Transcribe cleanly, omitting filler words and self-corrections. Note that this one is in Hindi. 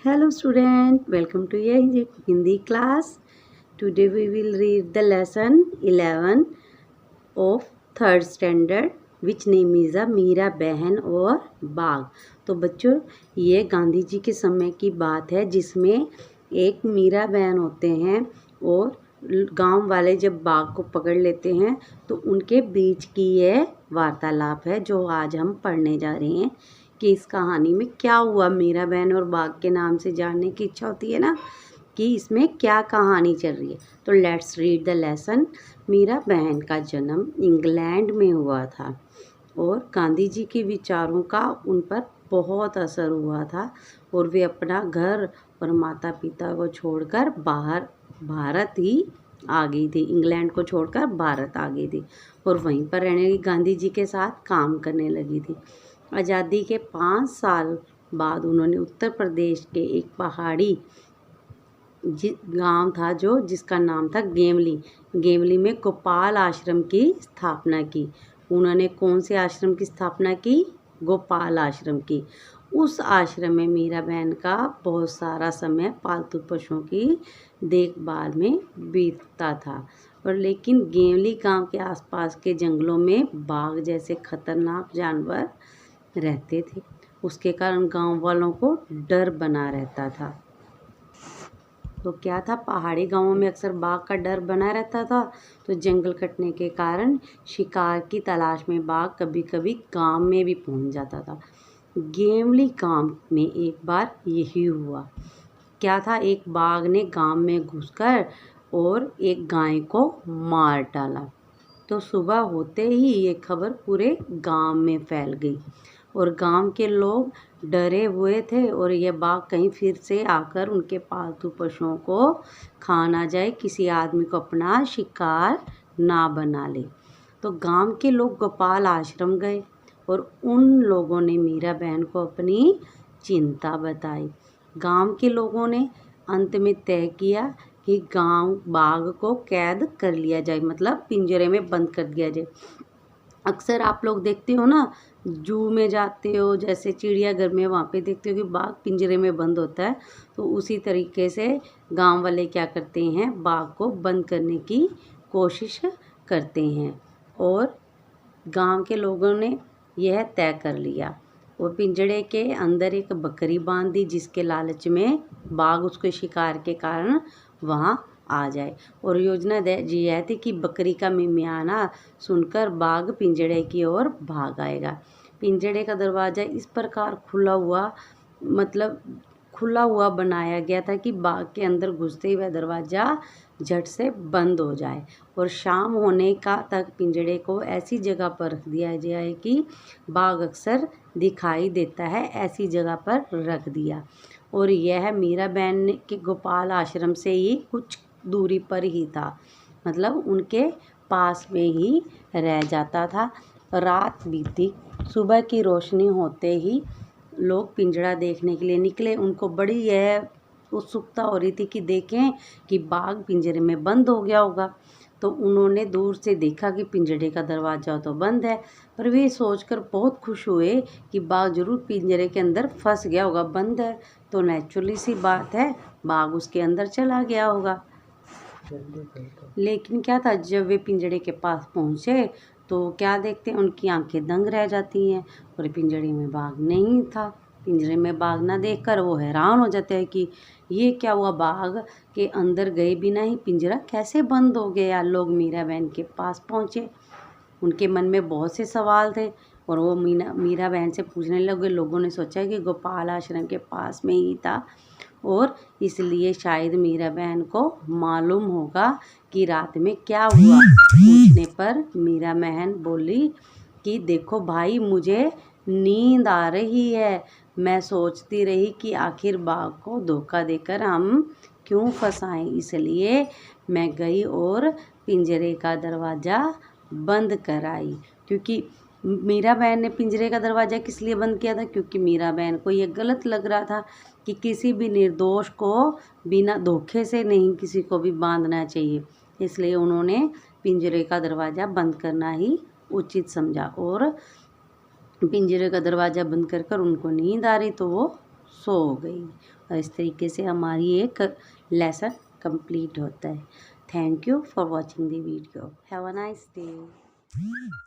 Hello student, welcome to your Hindi class. Today we will read the lesson 11 of third standard which name is Meera बहन और बाग। तो बच्चों ये गांधी जी के समय की बात है जिसमें एक मीरा बहन होते हैं और गांव वाले जब बाघ को पकड़ लेते हैं तो उनके बीच की यह वार्तालाप है जो आज हम पढ़ने जा रहे हैं कि इस कहानी में क्या हुआ। मीरा बहन और बाघ के नाम से जानने की इच्छा होती है ना कि इसमें क्या कहानी चल रही है। तो let's read the lesson. Meera बहन का जन्म इंग्लैंड में हुआ था और गांधी जी के विचारों का उन पर बहुत असर हुआ था और वे अपना घर और माता पिता को छोड़कर बाहर भारत ही आ गई थी। इंग्लैंड को छोड़कर भारत आ गई थी और वहीं पर रहने लगी, गांधी जी के साथ काम करने लगी थी। आज़ादी के 5 साल बाद उन्होंने उत्तर प्रदेश के एक पहाड़ी गांव था जिसका नाम था गेमली में गोपाल आश्रम की स्थापना की। उन्होंने कौन से आश्रम की स्थापना की? गोपाल आश्रम की। उस आश्रम में मीरा बहन का बहुत सारा समय पालतू पशुओं की देखभाल में बीतता था और लेकिन गेमली गांव के आसपास के जंगलों में बाघ जैसे खतरनाक जानवर रहते थे। उसके कारण गांव वालों को डर बना रहता था। तो क्या था, पहाड़ी गांवों में अक्सर बाघ का डर बना रहता था। तो जंगल कटने के कारण शिकार की तलाश में बाघ कभी कभी गांव में भी पहुंच जाता था। गेमली गांव में एक बार यही हुआ। क्या था, एक बाघ ने गांव में घुसकर और एक गाय को मार डाला। तो सुबह होते ही ये खबर पूरे गांव में फैल गई और गांव के लोग डरे हुए थे और ये बाघ कहीं फिर से आकर उनके पालतू पशुओं को खा ना जाए, किसी आदमी को अपना शिकार ना बना ले। तो गांव के लोग गोपाल आश्रम गए और उन लोगों ने मीरा बहन को अपनी चिंता बताई। गांव के लोगों ने अंत में तय किया कि गांव बाघ को कैद कर लिया जाए, मतलब पिंजरे में बंद कर दिया जाए। अक्सर आप लोग देखते हो ना, जू में जाते हो, जैसे चिड़ियाघर में, वहाँ पे देखते हो कि बाघ पिंजरे में बंद होता है। तो उसी तरीके से गांव वाले क्या करते हैं, बाघ को बंद करने की कोशिश करते हैं और गांव के लोगों ने यह तय कर लिया और पिंजरे के अंदर एक बकरी बांध दी जिसके लालच में बाघ उसके शिकार के कारण वहाँ आ जाए। और योजना यह थी कि बकरी का मिमियाना सुनकर बाघ पिंजरे की ओर भाग आएगा। पिंजरे का दरवाज़ा इस प्रकार खुला हुआ बनाया गया था कि बाघ के अंदर घुसते ही वह दरवाज़ा झट से बंद हो जाए और शाम होने का तक पिंजरे को ऐसी जगह पर रख दिया जाए कि बाघ अक्सर दिखाई देता है, ऐसी जगह पर रख दिया। और यह मीरा बहन के गोपाल आश्रम से ही कुछ दूरी पर ही था, मतलब उनके पास में ही रह जाता था। रात बीती, सुबह की रोशनी होते ही लोग पिंजरा देखने के लिए निकले। उनको बड़ी यह उत्सुकता हो रही थी कि देखें कि बाघ पिंजरे में बंद हो गया होगा। तो उन्होंने दूर से देखा कि पिंजरे का दरवाज़ा तो बंद है, पर वे सोचकर बहुत खुश हुए कि बाघ जरूर पिंजरे के अंदर फंस गया होगा। बंद है तो नेचुरली सी बात है, बाघ उसके अंदर चला गया होगा। लेकिन क्या था, जब वे पिंजरे के पास पहुंचे तो क्या देखते हैं, उनकी आंखें दंग रह जाती हैं और पिंजरे में बाघ नहीं था। पिंजरे में बाघ ना देखकर वो हैरान हो जाते हैं कि ये क्या हुआ, बाघ के अंदर गए बिना ही पिंजरा कैसे बंद हो गया। लोग मीरा बहन के पास पहुंचे, उनके मन में बहुत से सवाल थे और वो मीरा बहन से पूछने लगे। लोगों ने सोचा कि गोपाल आश्रम के पास में ही था और इसलिए शायद मीरा बहन को मालूम होगा कि रात में क्या हुआ। पूछने पर मीरा बहन बोली कि देखो भाई, मुझे नींद आ रही है। मैं सोचती रही कि आखिर बाघ को धोखा देकर हम क्यों फंसाएं, इसलिए मैं गई और पिंजरे का दरवाज़ा बंद कर आई। क्योंकि मीरा बहन ने पिंजरे का दरवाज़ा किस लिए बंद किया था, क्योंकि मीरा बहन को ये गलत लग रहा था कि किसी भी निर्दोष को बिना धोखे से नहीं किसी को भी बांधना चाहिए। इसलिए उन्होंने पिंजरे का दरवाज़ा बंद करना ही उचित समझा और पिंजरे का दरवाज़ा बंद कर उनको नींद आ रही तो वो सो गई। और इस तरीके से हमारी एक लेसन कंप्लीट होता है। Thank you for watching the video. Have a nice day.